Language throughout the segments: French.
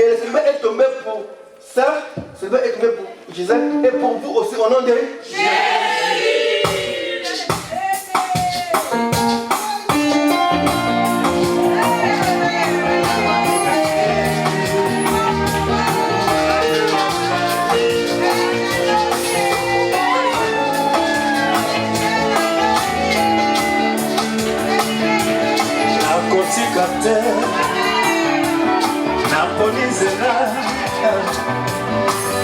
le célibat est tombé pour ça, le célibat est tombé pour Gisèle et pour vous aussi au nom de Jésus.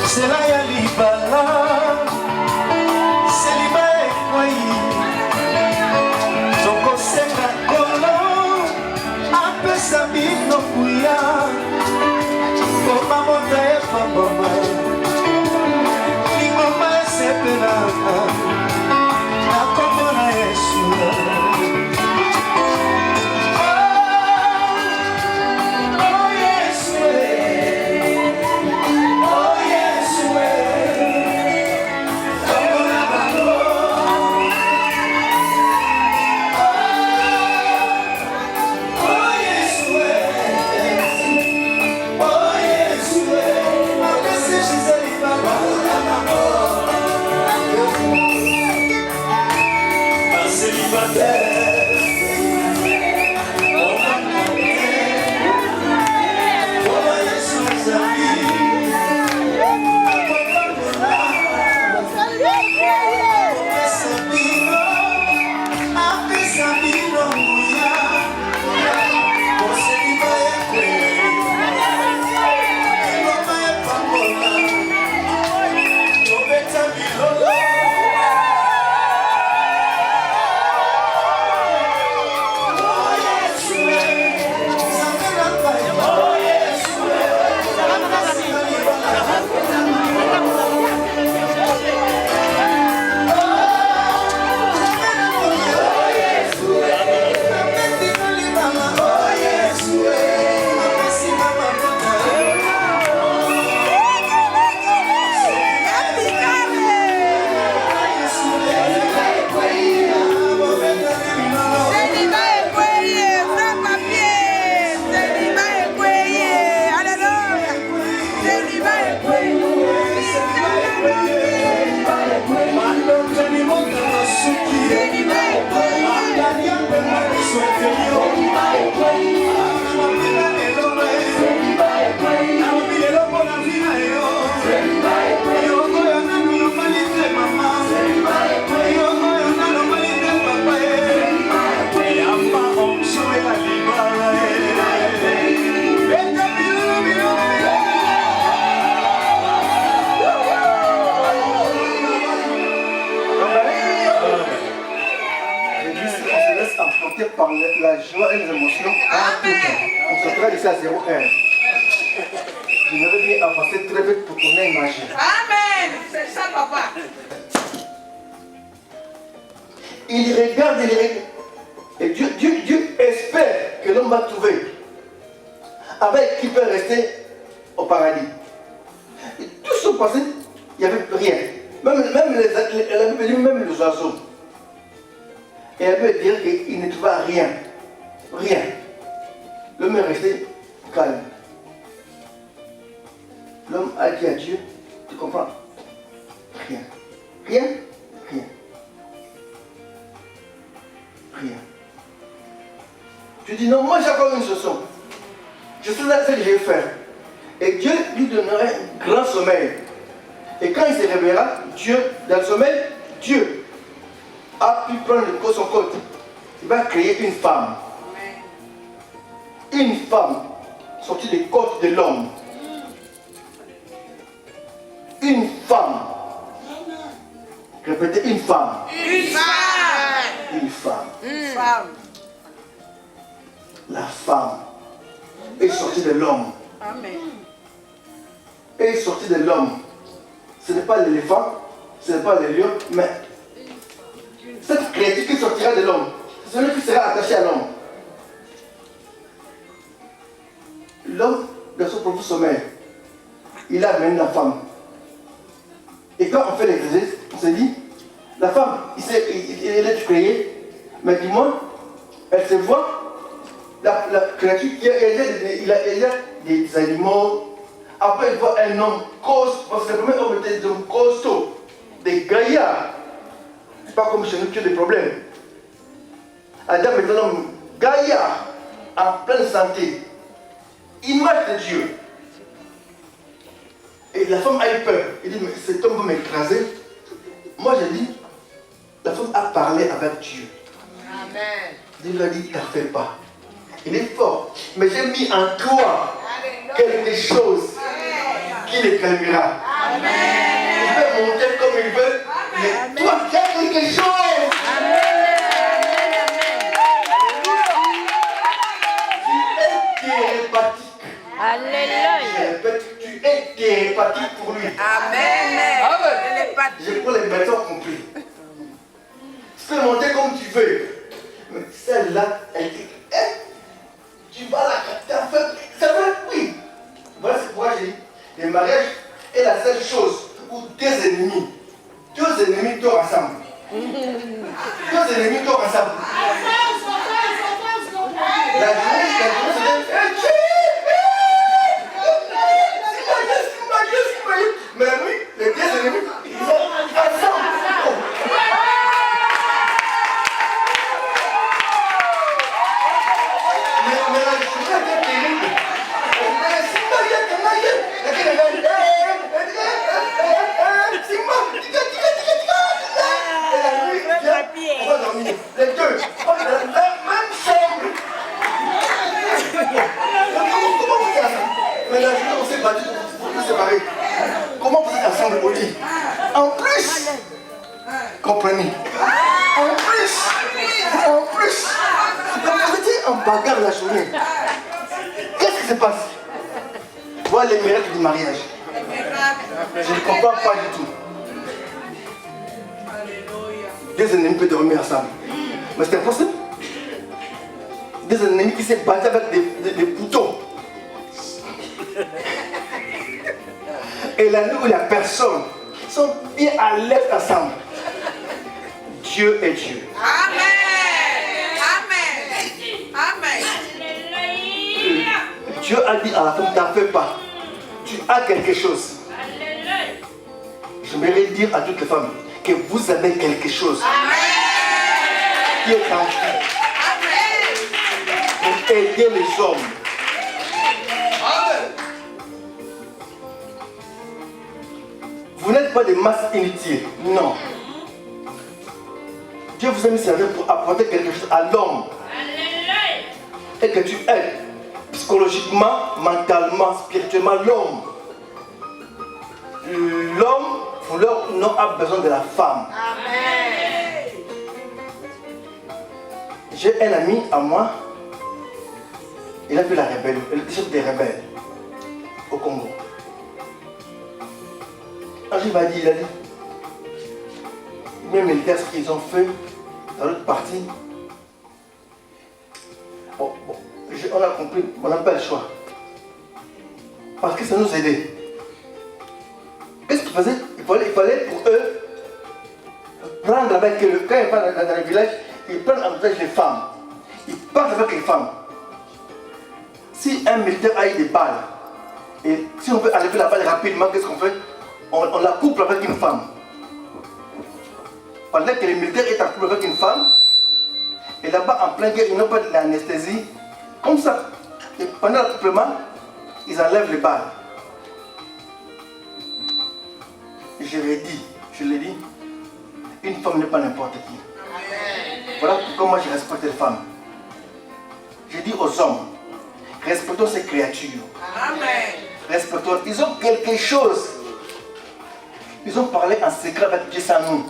C'est là ya libala, c'est liba ekwai. Toko senga kolo, apesa bino kuya. Koma mota e pambama, lingoma e sepelaka. Nakombo na Yesu. Par la joie et les émotions. On se fera d'ici à 0 heure. J'aimerais bien avancer très vite pour qu'on ait une magie. Amen. C'est ça, papa. Il regarde, il regarde. Et Dieu espère que l'homme va trouver avec qui peut rester au paradis. Et tout ce passé, il n'y avait rien. Même les oiseaux. Et elle veut dire qu'il ne trouva rien. Rien. L'homme est resté calme. L'homme a dit à Dieu, tu comprends? Rien. Rien? Rien. Rien. Tu dis non, moi j'ai encore une solution. Je sais ce que je vais faire. Et Dieu lui donnerait un grand sommeil. Et quand il se réveillera, Dieu, dans le sommeil, Dieu a pu prendre son côté. Il va créer une femme. Une femme sortie des côtes de l'homme. Une femme. Répétez, une femme. Une femme. Une femme. Une femme. La femme est sortie de l'homme. Amen. Est sortie de l'homme. Ce n'est pas l'éléphant, ce n'est pas le lion, mais cette créature qui sortira de l'homme, c'est celui qui sera attaché à l'homme. L'homme, dans son propre sommeil, il a amené la femme. Et quand on fait l'exercice, on se dit, la femme, elle est créée, mais dis-moi, elle se voit, la créature, il y a des animaux, Après, il voit un homme costaud, parce que le premier homme était des hommes costauds, des gaillards. C'est pas comme chez nous qui a des problèmes. Adam est un homme gaillard, en pleine santé, image de Dieu. Et la femme a eu peur. Il dit, mais cet homme va m'écraser. Moi, j'ai dit, la femme a parlé avec Dieu. Amen. Dieu lui a dit, t'en fais pas. Il est fort. Mais j'ai mis en toi quelque chose qui le calmera. Il peut monter comme il veut, mais toi, tu as quelque chose. Tu es thérapeute. Alléluia. Je répète, tu es thérapeute pour lui. Amen. Je prends les méthodes compris. Tu peux monter comme tu veux. Mais celle-là, elle dit, tu vas la faire. Ça va, oui. Voilà c'est pourquoi j'ai dit, le mariage est la seule chose où deux ennemis dorment ensemble. Deux ennemis dorment ensemble. La journée, c'est mais la nuit, les deux ennemis, ils sont ensemble. Mais la journée est terrible. On va dormir. Les deux, dans la même chambre. Comment vous êtes ensemble? Mais la journée, on s'est battu pour nous séparer. Comment vous êtes ensemble au lit? En plus, comprenez? En plus, vous étiez en bagarre la journée. Qu'est-ce qui se passe? Voilà les miracles du mariage. Je ne comprends pas du tout. Deux ennemis peuvent dormir ensemble. Mais c'est impossible. Deux ennemis qui se battent avec des boutons. Et la nuit où la personne sont bien à l'aise ensemble. Dieu est Dieu. Amen. Amen. Dieu a dit à la femme, t'en fais pas. Tu as quelque chose. J'aimerais dire à toutes les femmes que vous avez quelque chose qui est en vous pour aider les hommes. Vous n'êtes pas des masses inutiles, non. Dieu vous a mis sur la terre pour apporter quelque chose à l'homme. Et que tu aides psychologiquement, mentalement, spirituellement l'homme. L'homme, pour leur nom, a besoin de la femme. J'ai un ami à moi, il a fait la rébellion, le chef des rebelles au Congo. Un jour il a dit, même les militaires, ce qu'ils ont fait dans l'autre partie, on a compris, on n'a pas le choix. Parce que ça nous aidait. Qu'est-ce qu'ils faisaient? Il fallait pour eux prendre avec eux, quand ils partent dans les villages, ils prennent en otage les femmes. Ils partent avec les femmes. Si un militaire a eu des balles, et si on veut enlever la balle rapidement, qu'est-ce qu'on fait? On la couple avec une femme. Pendant que les militaires est en couple avec une femme, et là-bas en plein guerre, ils n'ont pas de l'anesthésie. Comme ça. Et pendant l'accouplement, ils enlèvent les balles. Et je l'ai dit, une femme n'est pas n'importe qui. Voilà pourquoi moi je respecte les femmes. Je dis aux hommes, respectons ces créatures. Respectons, ils ont quelque chose. Ils ont parlé en secret avec Dieu sans nous.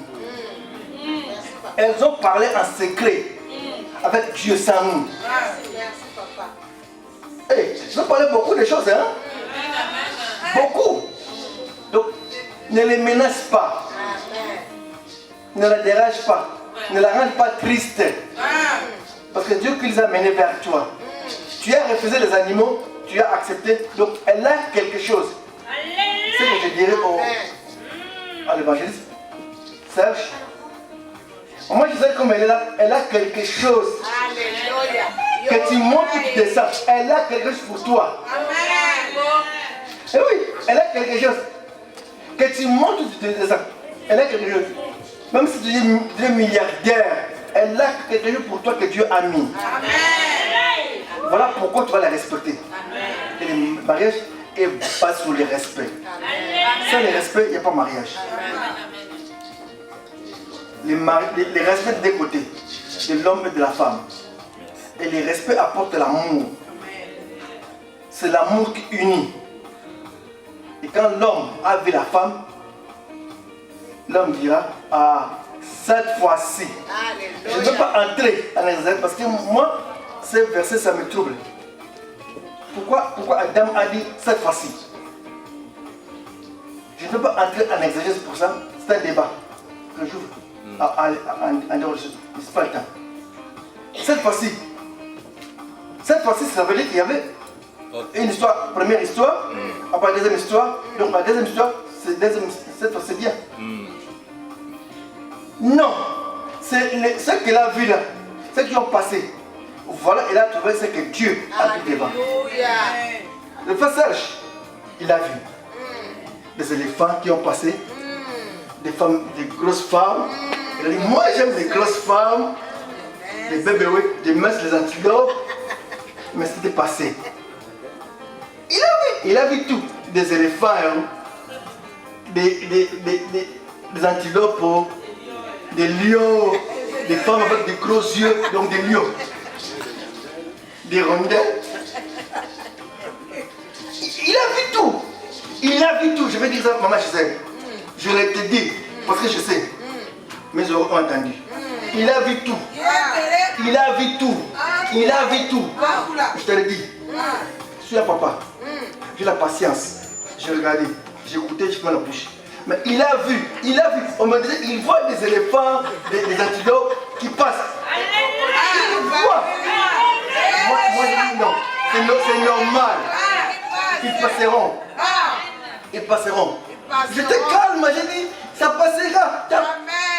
Elles ont parlé en secret avec Dieu sans nous. Hey, ils ont parlé beaucoup de choses, hein? Beaucoup. Donc, ne les menace pas. Ne la dérange pas. Ne la rende pas triste. Parce que Dieu qui les a menés vers toi. Tu as refusé les animaux, tu as accepté. Donc, elle a quelque chose. C'est ce que je dirais à l'évangéliste Serge. Moi, je sais comme elle est là, elle a quelque chose. Que tu montes ou tu descends, elle a quelque chose pour toi. Et oui, elle a quelque chose. Que tu montes de ça. Elle a quelque chose. Même si tu es milliardaire, elle a quelque chose pour toi que Dieu a mis. Amen. Voilà pourquoi tu vas la respecter. Et le mariage est basé sur le respect. Sans le respect, il n'y a pas de mariage. Les respects des côtés, de l'homme et de la femme. Et le respect apporte l'amour. C'est l'amour qui unit. Et quand l'homme a vu la femme, l'homme dira, ah, cette fois-ci, je ne veux pas entrer en exercice parce que moi, ce verset, ça me trouble. Pourquoi Adam a dit cette fois-ci? Je ne peux pas entrer en exercice pour ça. C'est un débat que j'ouvre en dehors de ce. C'est pas le temps. Cette fois-ci, ça veut dire qu'il y avait une histoire, première histoire, après la deuxième histoire. Donc la deuxième histoire, cette fois c'est bien. Non, c'est ce qu'elle a vu là, ce qui ont passé. Voilà, elle a trouvé ce que Dieu a vu devant. Le frère Serge, il a vu des éléphants qui ont passé, des femmes, des grosses femmes. Il a dit, moi j'aime les grosses femmes, les bébés, des messes, les antilopes. Mais c'était passé. Il a vu tout. Des éléphants, des antilopes, des lions, des femmes avec des gros yeux, donc des lions. Des rondelles. Il a vu tout. Il a vu tout. Je vais dire ça, maman, je sais. Je l'ai te dit, parce que je sais. Mes oreilles ont entendu. Il a vu tout. Il a vu tout. Il a vu tout. Je te le dis. Je suis un papa. J'ai la patience. J'ai regardé. J'ai écouté, je prends la bouche. Mais il a vu. On me disait, il voit des éléphants, des antilopes qui passent. Il voit. Moi, je dis non. C'est normal. Ils passeront. Ils passeront. J'étais calme, j'ai dit, ça passera.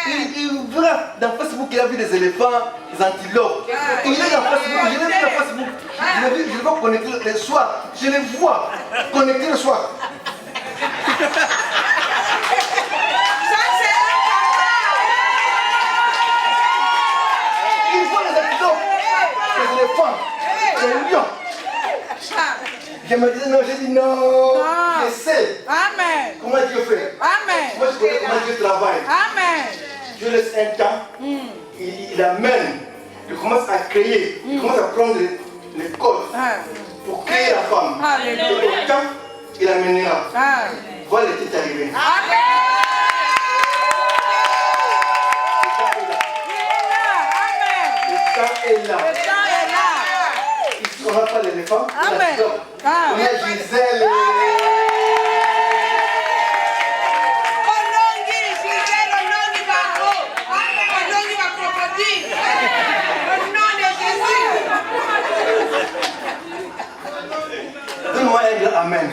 Il verra dans Facebook qu'il a vu des éléphants, des antilopes. Il est dans Facebook, je l'ai vu dans Facebook. Je le vois connecter le soir. Je les vois connecter le soir. Il voit les antilopes, les éléphants, les lions. Je me disais non, j'ai dit non, je sais. Amen. Comment Dieu fait. Amen. Moi je connais comment Dieu travaille. Amen. Dieu laisse un temps, il amène, il commence à créer, il commence à prendre les codes pour créer la femme. Et au temps, il amènera. Voilà le titre arrivé. Amen. Le temps est là. Ici, on n'a pas l'éléphant. Amen. On a Gisèle. Donne-moi un grand amen.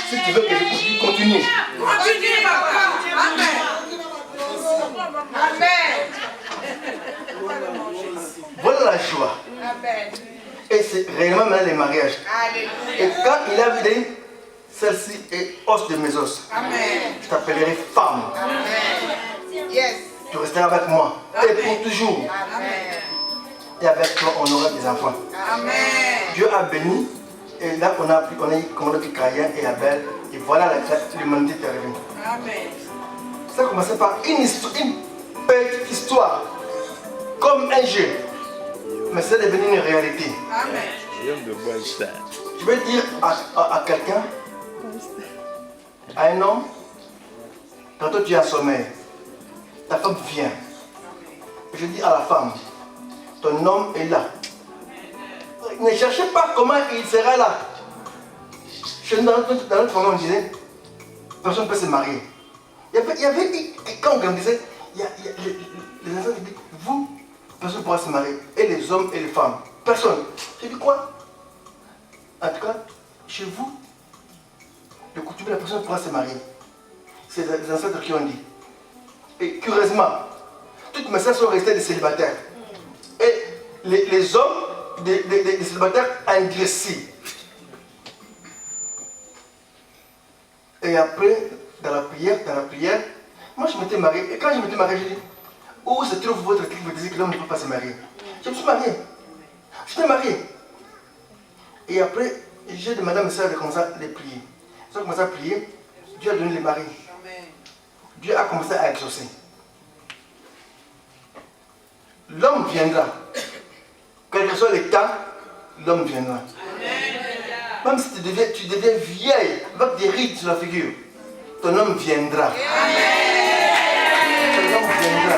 Si tu veux que je continue. Continue, papa. Amen. Voilà la joie. Et c'est réellement maintenant les mariages. Et quand il a vu celle-ci est os de mes os. Je t'appellerai femme. Tu resteras avec moi. Et pour toujours. Et avec toi, on aura des enfants. Dieu a béni. Et là, on a commandé Caïn et Abel. Et voilà l'humanité est arrivée. Ça a commencé par une petite histoire. Comme un jeu. Mais c'est devenu une réalité. Je vais dire à quelqu'un, à un homme, quand toi tu es en sommeil, ta femme vient. Je dis à la femme, ton homme est là. Ne cherchez pas comment il sera là. Dans notre famille, on disait, personne ne peut se marier. Il y avait quand on grandissait, les enfants qui disent, vous, personne ne pourra se marier. Et les hommes et les femmes. Personne. J'ai dit quoi? En tout cas, chez vous, le coutume, la personne ne pourra se marier. C'est les ancêtres qui ont dit. Et curieusement, toutes mes soeurs sont restées des célibataires. Et les hommes des célibataires endurcis. Et après, dans la prière, moi je m'étais marié. Et quand je m'étais marié, j'ai dit, où se trouve votre truc qui me disait que l'homme ne peut pas se marier? Je me suis marié. J'étais marié. Et après, j'ai demandé à mes soeurs de commencer à les prier. Ils ont commencé à prier. Dieu a donné les maris. Dieu a commencé à exaucer. L'homme viendra. Quel que soit l'état, l'homme viendra. Même si tu deviens vieille, avec des rides sur la figure, ton homme viendra. Ton homme viendra.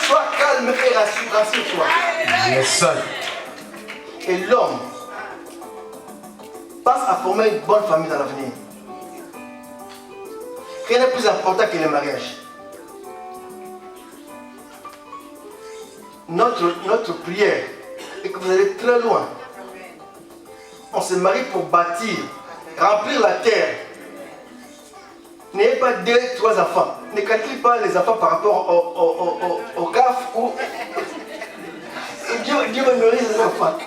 Sois calme et rassure-toi. Yes, Et l'homme passe à former une bonne famille dans l'avenir. Rien n'est plus important que le mariage. Notre prière est que vous allez très loin. On se marie pour bâtir, remplir la terre. N'ayez pas 2, 3 enfants. Ne calculez pas les enfants par rapport au CAF ou Dieu va nourrir les enfants.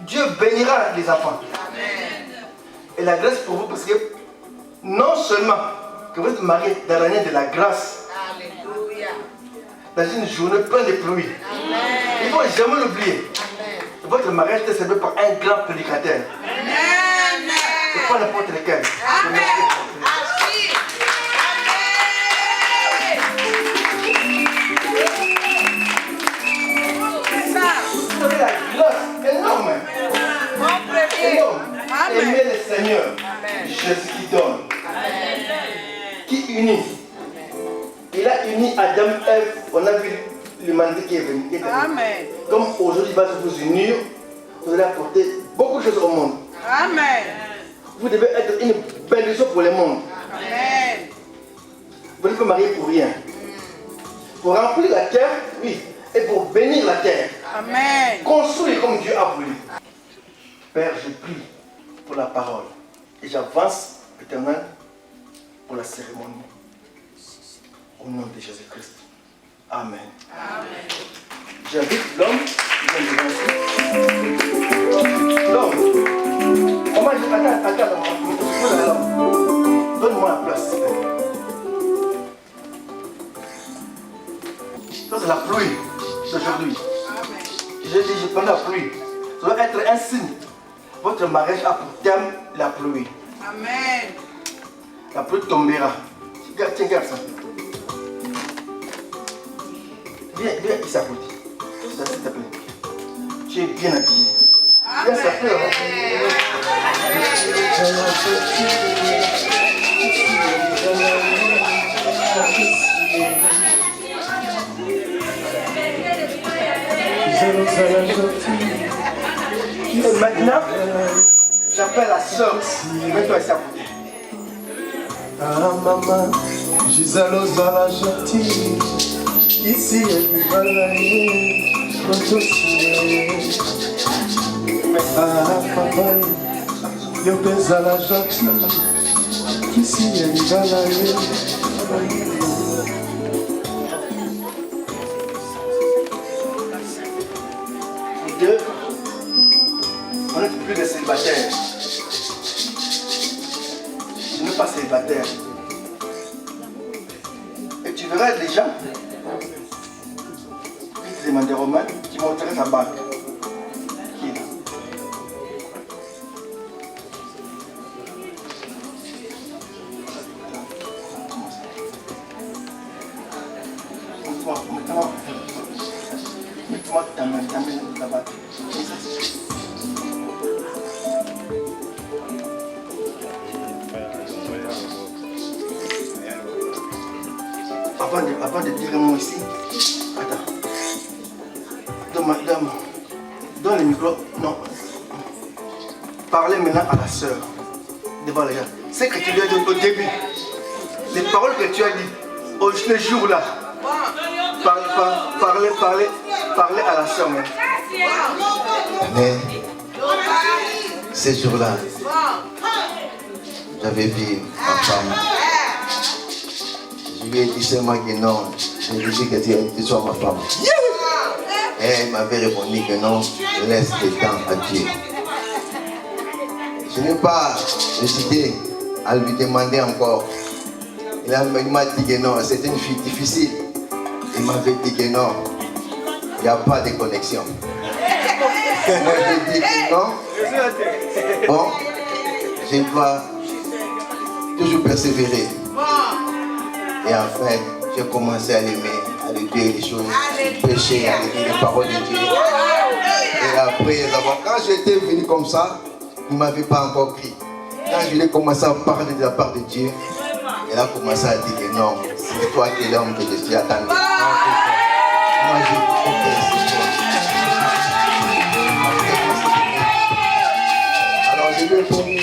Dieu bénira les enfants. Et la grâce pour vous, parce que non seulement que vous êtes mariés dans l'année de la grâce, dans une journée pleine de pluie, il ne faut jamais l'oublier. Votre mariage est servi par un grand prédicateur. C'est pas n'importe lequel. Vous avez la grâce énorme. Aimez le Seigneur. Jésus qui donne. Qui unit. Il a uni Adam et Ève. On a vu l'humanité qui est venue. Amen. Comme aujourd'hui, il va vous unir. Vous allez apporter beaucoup de choses au monde. Amen. Vous devez être une bénédiction pour le monde. Amen. Vous n'êtes pas marié pour rien. Pour remplir la terre, oui. Et pour bénir la terre. Amen. Construire comme Dieu a voulu. Père, je prie pour la parole. Et j'avance, Éternel, pour la cérémonie. Au nom de Jésus-Christ. Amen. Amen. J'invite l'homme qui vient de l'homme. Attends. Donne-moi la place. Ça, c'est la pluie d'aujourd'hui. J'ai dit, je prends la pluie. Ça doit être un signe. Votre mariage a pour terme la pluie. Amen. La pluie tombera. Tiens, garde ça. Viens ici à côté. S'il te plaît. Tu es bien habillé. Viens s'appeler. Et maintenant, j'appelle la soeur. Mets-toi ici à côté. Ah maman, Gisaloza gentil, ici est balaye, ah papa, yo pesa gentil, ici est balaye. Deux, on n'est plus des célibataires. Je ne suis pas célibataire. Et tu verras des gens qui te demandent des romans, qui montreraient sa bague. Qui est là. Mets-moi ta main là-bas. Avant de dire un mot ici, attends. Donne le micro. Non. Parlez maintenant à la sœur. Devant les gens. C'est que tu lui as dit au début. Les paroles que tu as dit ce jour-là. Parlez à la sœur même. Mais ces jours-là, j'avais vu ma femme. Je lui ai dit seulement que non. J'ai dit que tu sois ma femme. Et elle m'avait répondu que non, je laisse le temps à Dieu. Je n'ai pas hésité à lui demander encore. Il m'a dit que non, c'était une fille difficile. Il m'avait dit que non, il n'y a pas de connexion. Moi j'ai dit que non. Bon, je dois toujours persévérer. Et enfin, j'ai commencé à l'aimer, à lui dire les choses, pécher, à lui dire les paroles de Dieu. Et après, quand j'étais venu comme ça, il ne m'avait pas encore pris. Quand je lui ai commencé à parler de la part de Dieu, elle a commencé à dire que non, c'est toi qui es l'homme que je suis attendu. Moi, j'ai compris cette chose. Alors, je lui ai promis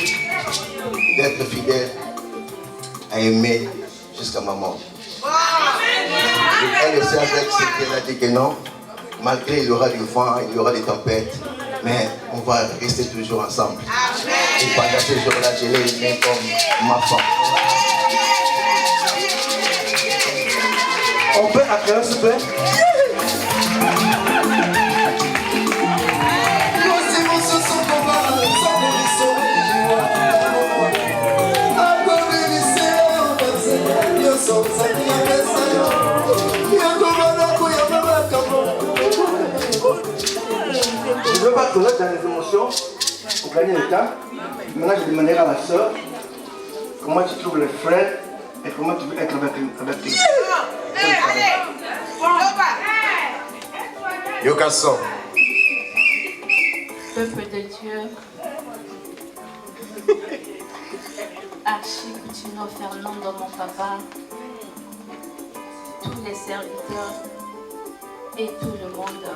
d'être fidèle, à aimer jusqu'à ma mort. Elle aussi avec ce qu'elle a dit que non, malgré il y aura du vent, il y aura des tempêtes, mais on va rester toujours ensemble. Et pendant ce jour-là, je l'ai aimé comme ma femme. On peut acclamer s'il vous plaît. Je ne veux pas connaître dans les émotions pour gagner le temps. Maintenant, je demanderai à la soeur comment tu trouves les frères et comment tu veux être avec lui. Yokaso. Peuple de Dieu, Archibald Fernando, mon papa, tous les serviteurs et tout le monde,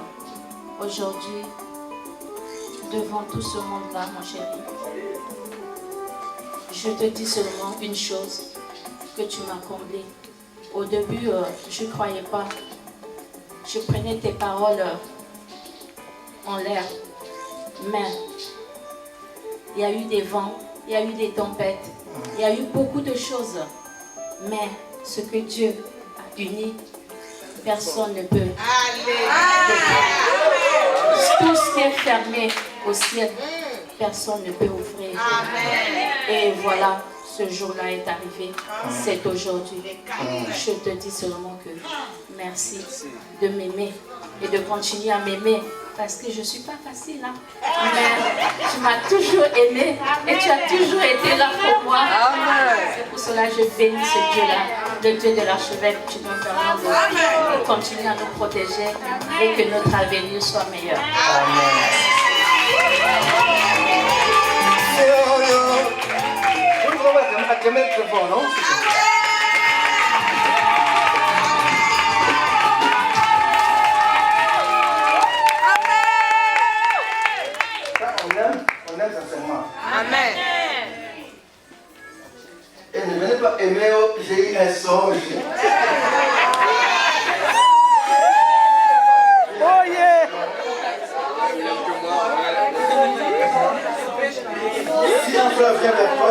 aujourd'hui, devant tout ce monde-là, mon chéri, je te dis seulement une chose, que tu m'as comblé. Au début, je ne croyais pas. Je prenais tes paroles en l'air. Mais il y a eu des vents, il y a eu des tempêtes, il y a eu beaucoup de choses. Mais ce que Dieu a uni, personne ne peut. Tout ce qui est fermé au ciel, personne ne peut ouvrir. Et voilà, ce jour-là est arrivé. C'est aujourd'hui. Je te dis seulement que merci de m'aimer et de continuer à m'aimer. Parce que je ne suis pas facile, hein. Mais tu m'as toujours aimé et tu as toujours été là pour moi. C'est pour cela que je bénis ce Dieu-là, le Dieu de l'archevêque, tu nous permets de continuer à nous protéger et que notre avenir soit meilleur. On va acclamer très fort, non? On aime sincèrement. Amen. Et ne venez pas aimer, j'ai eu un songe. Oh yeah. Si un frère vient vers toi,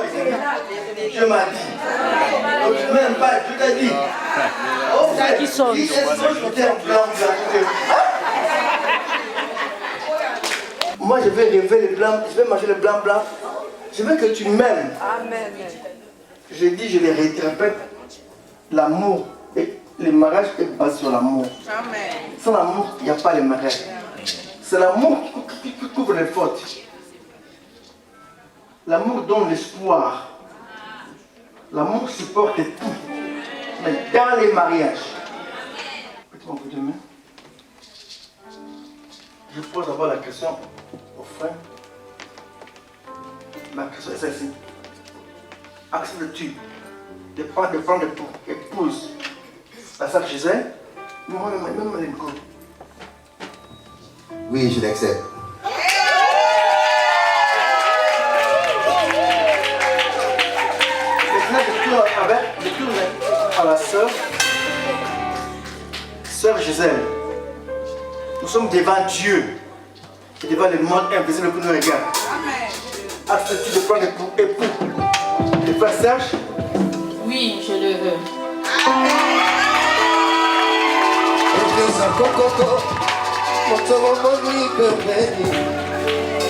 Dieu m'a dit. Donc tu ne m'aimes pas, Dieu t'a dit. Oh frère, si un songe était en blanc. Moi je vais rêver le blanc, je vais manger le blanc. Je veux que tu m'aimes. Amen. Je dis, je les répète, l'amour et le mariage est basé sur l'amour. Amen. Sans l'amour, il n'y a pas de mariage. C'est l'amour qui couvre les fautes. L'amour donne l'espoir. L'amour supporte tout. Mais dans les mariages, faites-moi un coup de main. Je pose d'abord la question aux frères. La question est celle-ci. Acceptes-tu de prendre pour épouse la sœur Gisèle? Moi, même les coups. Oui, je l'accepte. Maintenant, je tourne à la sœur Gisèle. Nous sommes devant Dieu et devant le monde invisible que nous regarde. Acceptes-tu de prendre pour époux le frère Serge? Oui, je le veux. Coco, moto momoni pembeni,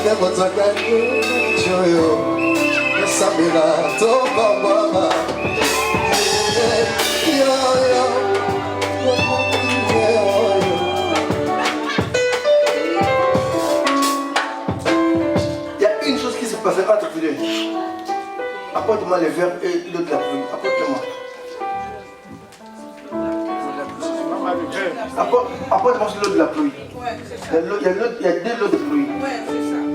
ne motakani joyo, sabila to baba, Il y a une chose qui se passait entre vous deux. Apporte-moi les verres et l'eau de la pluie. Apporte-moi. Apporte-moi l'eau de la pluie. Il y a deux lots de pluie.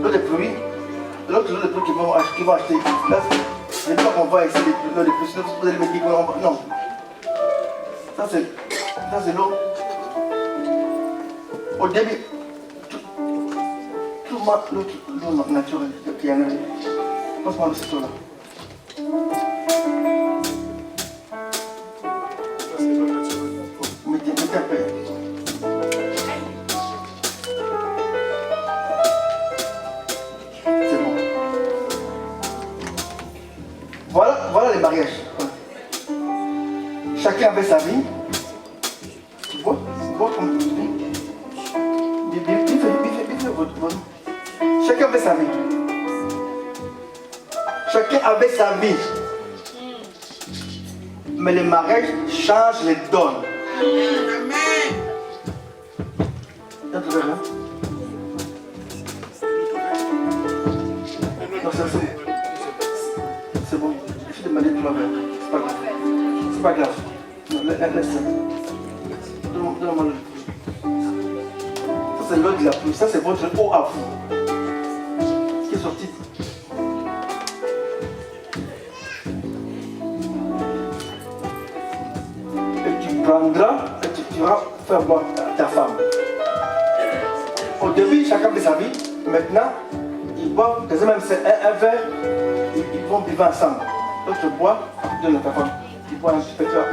L'eau de pluie. L'autre l'eau de pluie qu'ils vont acheter. Là, je ne sais pas qu'on va essayer l'eau de pluie. Sinon, vous allez me dire qu'on va. Non. Ça, c'est l'eau. Au début, tout l'eau naturelle qui en est. Passe-moi cette eau-là. Mettez un peu. C'est bon. Voilà les mariages. Chacun avait sa vie. Tu vois comme tu vis. Chacun avait sa vie. Chacun avait sa vie. Mais le mariage change les donnes. Amen. Non, c'est bon. Je vais demander de toi. C'est pas grave. Non, laisse ça. Donne-moi le. Ça, c'est l'eau de la pluie. Ça, c'est votre eau à vous. Qui est sortie. Et tu prendras et tu iras faire boire ta femme. Au début, chacun fait sa vie. Maintenant, ils boivent quasiment même un verre. Ils vont vivre ensemble. L'autre boit, tu donnes à ta femme. Tu bois un petit peu, tu vas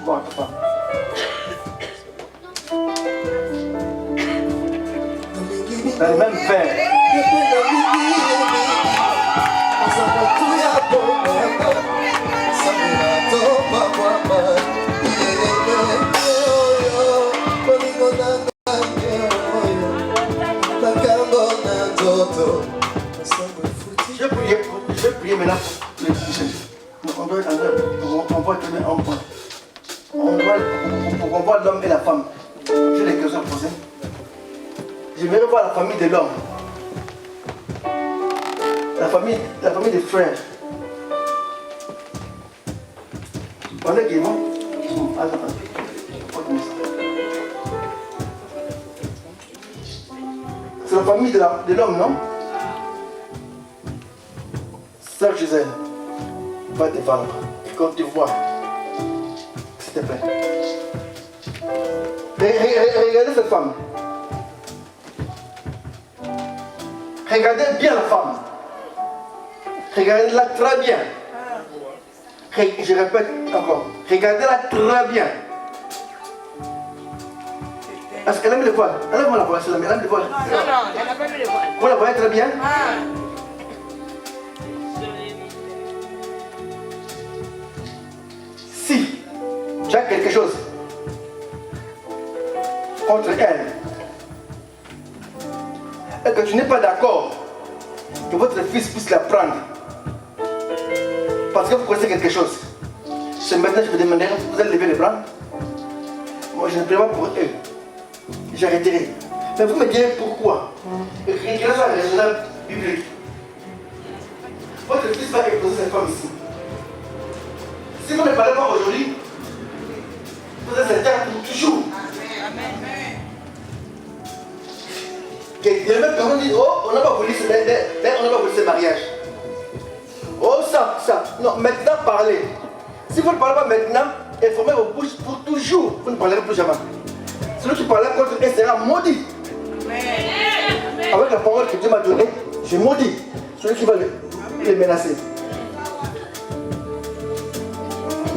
boire à ta femme. Dans le même verre. Je vais prier maintenant pour les Michel. On voit l'homme et la femme. J'ai des questions posées. J'aimerais voir la famille de l'homme. La famille des frères. On est qui vont? C'est la famille de l'homme, non? Sœur Gisèle, va te vendre. Et quand tu vois, s'il te plaît. Regardez cette femme. Regardez bien la femme. Regardez-la très bien. Je répète encore. Regardez-la très bien. Est-ce qu'elle aime le voile? Elle aime la voile, elle aime le voile. Non, elle n'a pas mis le voile. Vous la voyez très bien? Si tu as quelque chose contre elle et que tu n'es pas d'accord que votre fils puisse la prendre parce que vous connaissez quelque chose, c'est maintenant que je vous demanderai, vous allez lever les bras. Moi je ne prie pas pour eux, j'arrêterai. Mais vous me direz pourquoi. Et quelle est la raison biblique? Votre fils va épouser cette femme ici. Si vous ne parlez pas aujourd'hui, vous êtes certain pour toujours. Amen. Que demain, quand on dit, oh, on n'a pas voulu ce mariage. Oh, ça. Non, maintenant, parlez. Si vous ne parlez pas maintenant, informez vos bouches pour toujours. Vous ne parlerez plus jamais. Celui qui parlera contre elle sera maudit. Amen. Avec la parole que Dieu m'a donnée, je maudis celui qui va les menacer.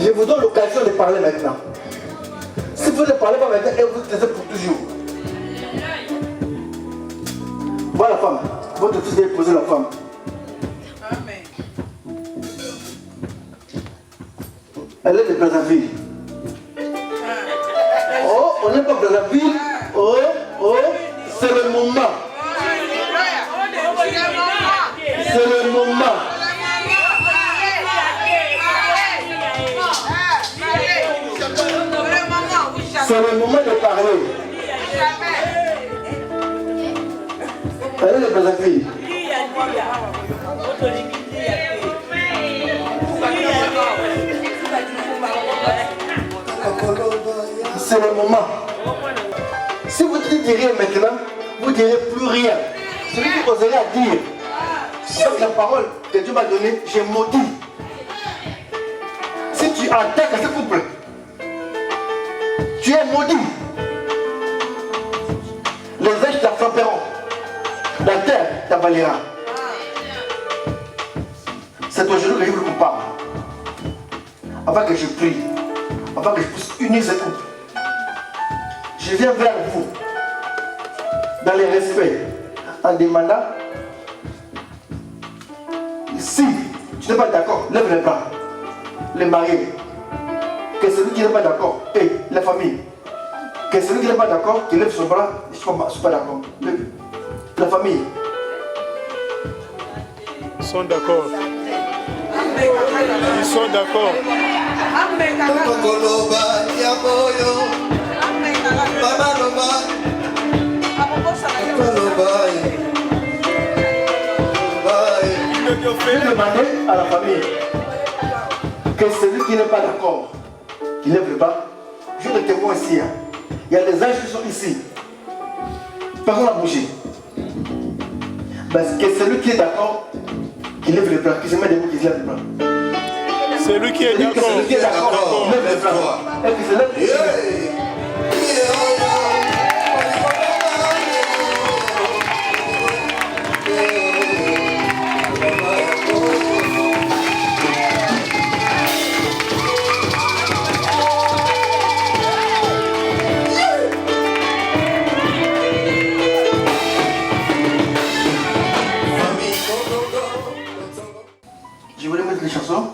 Je vous donne l'occasion de parler maintenant. Si vous ne parlez pas maintenant, elle vous taisez pour toujours. Voilà la femme. Votre fils va épouser la femme. Amen. Elle est de Brazzaville. Oh, on n'est pas Brazzaville. C'est le moment. C'est le moment de parler. Allez les belles filles. C'est le moment. Si vous dites rien maintenant, vous ne direz plus rien. Celui qui oserait à dire, avec la parole que Dieu m'a donnée, j'ai maudit. Si tu attaques à ce couple, tu es maudit. Les anges t'attraperont. La terre t'avalera. C'est aujourd'hui que je vous parle. Avant que je prie, avant que je puisse unir ce couple, je viens vers vous, dans le respect, en demandant, si tu n'es pas d'accord, lève les bras, les mariés, que celui qui n'est pas d'accord, et la famille, que celui qui n'est pas d'accord, qu'il lève son bras, je ne suis pas d'accord. La famille. Ils sont d'accord. Ils sont d'accord. Je vais demander à la famille que celui qui n'est pas d'accord, qui lève le bras, je te témoin ici. Il y a des anges qui sont ici. Personne n'a bougé. Parce que celui qui est d'accord, qui lève le bras, qui se met debout, qui se lève le bras. Celui qui est d'accord. Celui qui est d'accord, lève le bras. Et qui se lève le bras. Je voulais mettre les chansons.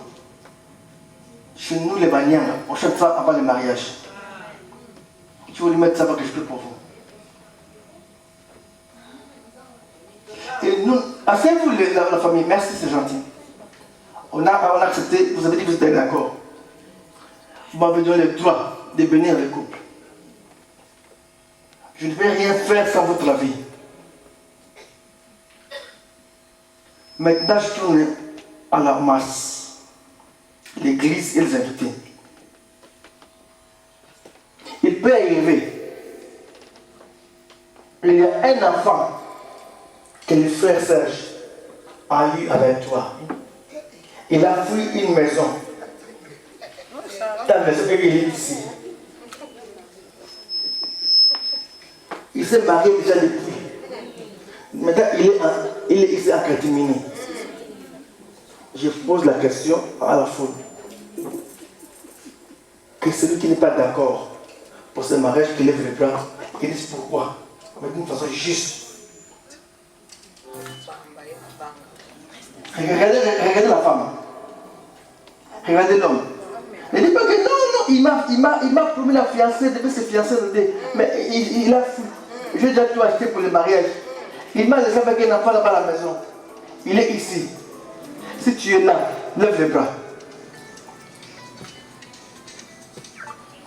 Chez nous, les Banyans, on chante ça avant le mariage. Je voulais mettre ça pour que je prie pour vous. Et nous, asseyez-vous la famille, merci, c'est gentil. On a accepté, vous avez dit que vous étiez d'accord. Vous m'avez donné le droit de bénir le couple. Je ne vais rien faire sans votre avis. Maintenant, je tourne à la masse, l'église et les invités. Il peut arriver, il y a un enfant que le frère Serge a eu avec toi. Il a fui une maison. Ta maison, et il est ici. Il s'est marié déjà depuis. Maintenant, il est ici à Catimini. Je pose la question à la foule. Que celui qui n'est pas d'accord pour ce mariage, qui lève les bras, qui dise pourquoi, mais d'une façon juste. Regardez la femme. Regardez l'homme. Ne dites pas que non, il m'a promis la fiancée, il devait se fiancer, mais il a fui. J'ai déjà tout acheté pour le mariage. Il m'a laissé avec un enfant là-bas à la maison. Il est ici. Si tu es là, lève les bras.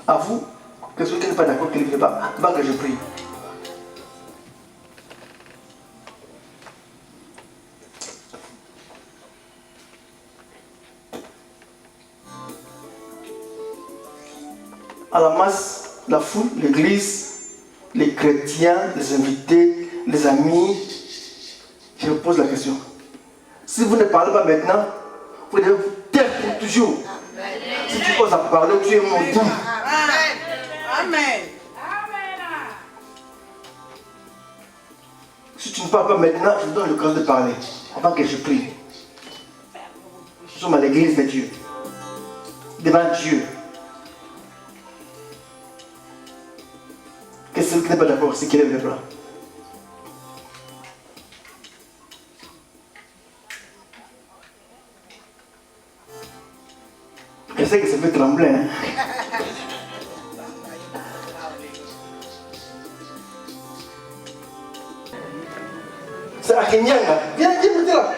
À vous, que celui qui n'est pas d'accord, qu'il ne lève pas, avant que je prie. À la masse, la foule, l'église, les chrétiens, les invités, les amis, je vous pose la question. Si vous ne parlez pas maintenant, vous devez vous taire pour toujours. Si tu oses à parler, tu es maudit. Amen. Si tu ne parles pas maintenant, je vous donne l'occasion de parler avant que je prie. Nous sommes à l'église de Dieu, devant Dieu. Que celui qui n'est pas d'accord, c'est qu'il lève les bras. Je sais que ça fait trembler. Hein? C'est à Kenyanga. Viens, viens, là.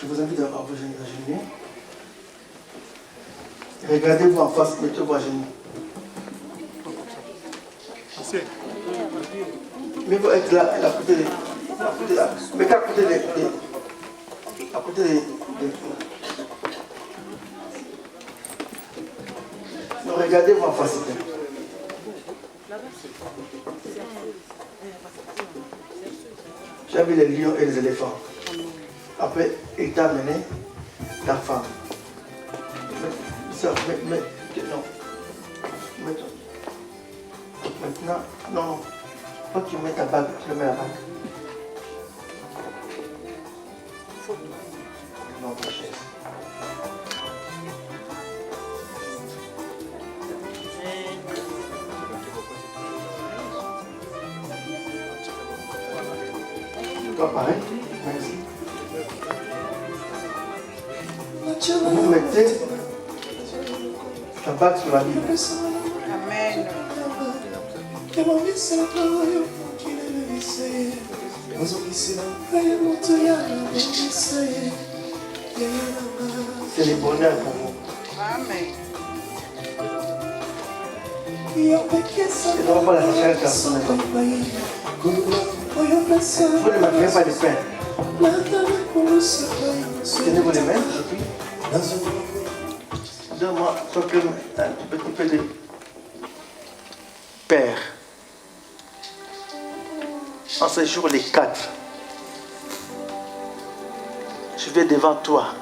Je vous invite à vous agenouiller. Regardez-vous en face, mettez-vous à genoux. Mais vous êtes là, à côté de... Mettez à côté de... À côté de... Non, regardez-vous en face. J'ai vu les lions et les éléphants. Après, il t'a amené ta femme. Non. Maintenant, non. Quand tu mets ta bague, tu le mets la bague. Non, ta chaise. Toi, pareil. Merci. Vous mettez la bague sur la Bible. Amen. C'est le bonheur pour vous. Amen. C'est donc pas la sécheresse personnelle. Vous ne manquerez pas de pain. Tenez-vous les mains, et puis, donne-moi un petit peu de Père. En ce jour, les 4, je vais devant toi,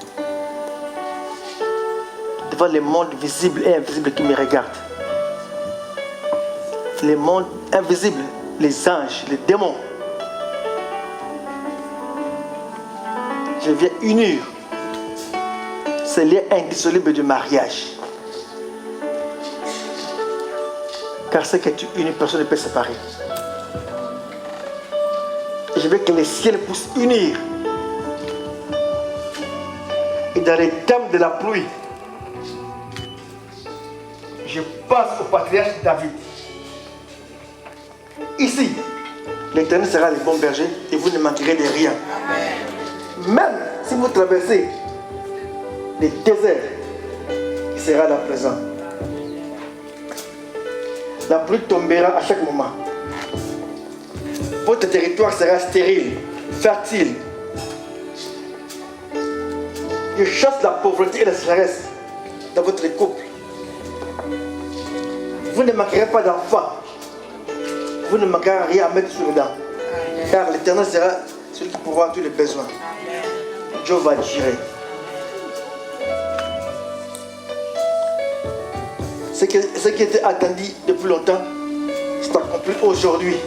devant les mondes visibles et invisibles qui me regardent. Les mondes invisibles, les anges, les démons. Je viens unir ces liens indissolubles du mariage. Car ce que tu unis, personne ne peut séparer. Et je veux que les ciels puissent unir. Et dans les thèmes de la pluie, je passe au patriarche David. Ici, l'Éternel sera le bon berger et vous ne manquerez de rien. Même si vous traversez les déserts, il sera là présent. La pluie tombera à chaque moment. Votre territoire sera stérile, fertile. Je chasse la pauvreté et la sécheresse dans votre couple. Vous ne manquerez pas d'enfants. Vous ne manquerez rien à mettre sur les dents. Car l'Éternel sera celui qui pourra tous les besoins. Dieu va gérer. Ce qui était attendu depuis longtemps, c'est accompli aujourd'hui.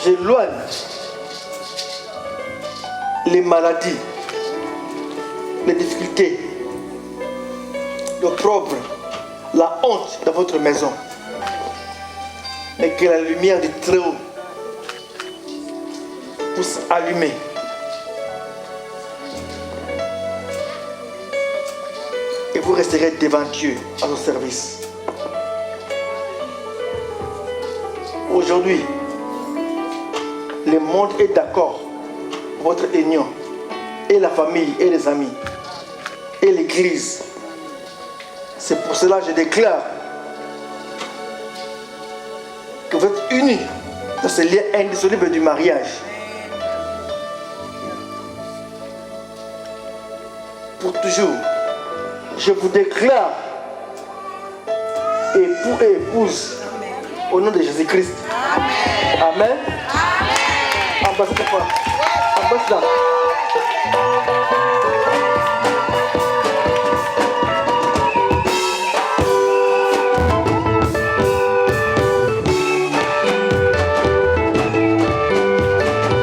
J'éloigne les maladies, les difficultés, l'opprobre, la honte dans votre maison. Mais que la lumière du Très-Haut pour s'allumer. Et vous resterez devant Dieu à son service. Aujourd'hui, le monde est d'accord pour votre union, et la famille, et les amis, et l'église. C'est pour cela que je déclare que vous êtes unis dans ce lien indissoluble du mariage. Pour toujours, je vous déclare époux et épouse au nom de Jésus-Christ. Amen. Embrasse ta femme. Embrasse-la.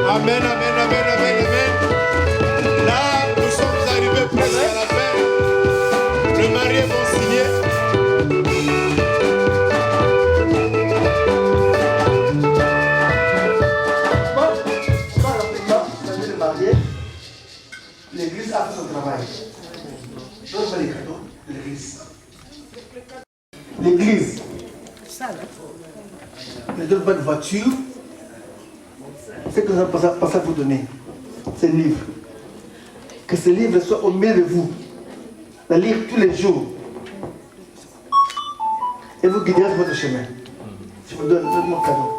Amen, amen, amen, amen, amen. Là, nous sommes arrivés presque à la fin. Le marié vont signer. L'église a fait son travail. Donne-moi les cadeaux de l'église. L'église ne donne pas de voiture. C'est que nous avons passé à vous donner. Ce livre. Que ce livre soit au milieu de vous. Le lire tous les jours. Et vous guiderez votre chemin. Je vous donne mon cadeau.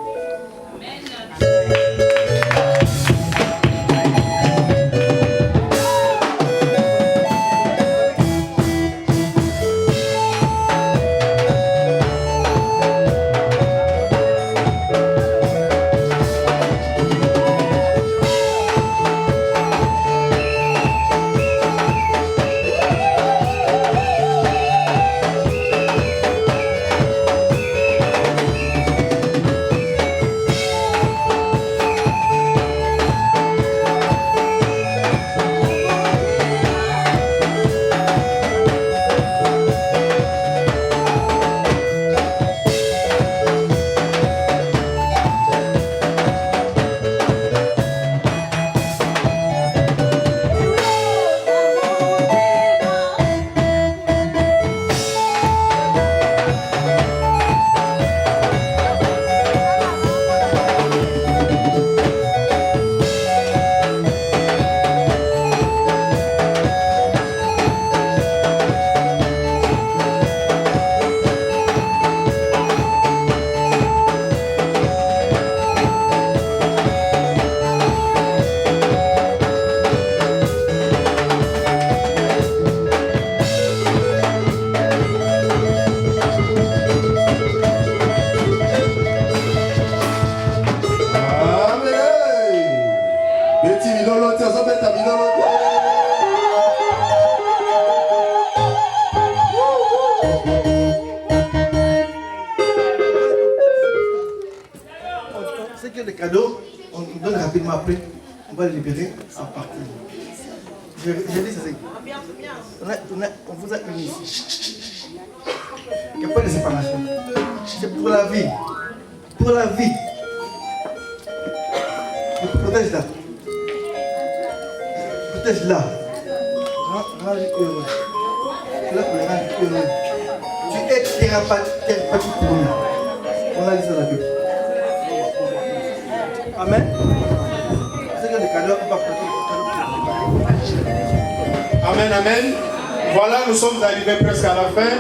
Les cadeaux, on donne rapidement après, on va les libérer en partie. Je dis ça, on vous a unis ici. Il n'y a pas de séparation. C'est pour la vie. Pour la vie. Protège-la. Protège-la. Rends-le heureux. Là pour le rendre heureux. Tu es thérapeutique pour nous. On a dit ça dans la Bible. Amen. Amen, amen. Voilà, nous sommes arrivés presque à la fin.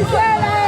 Sois là.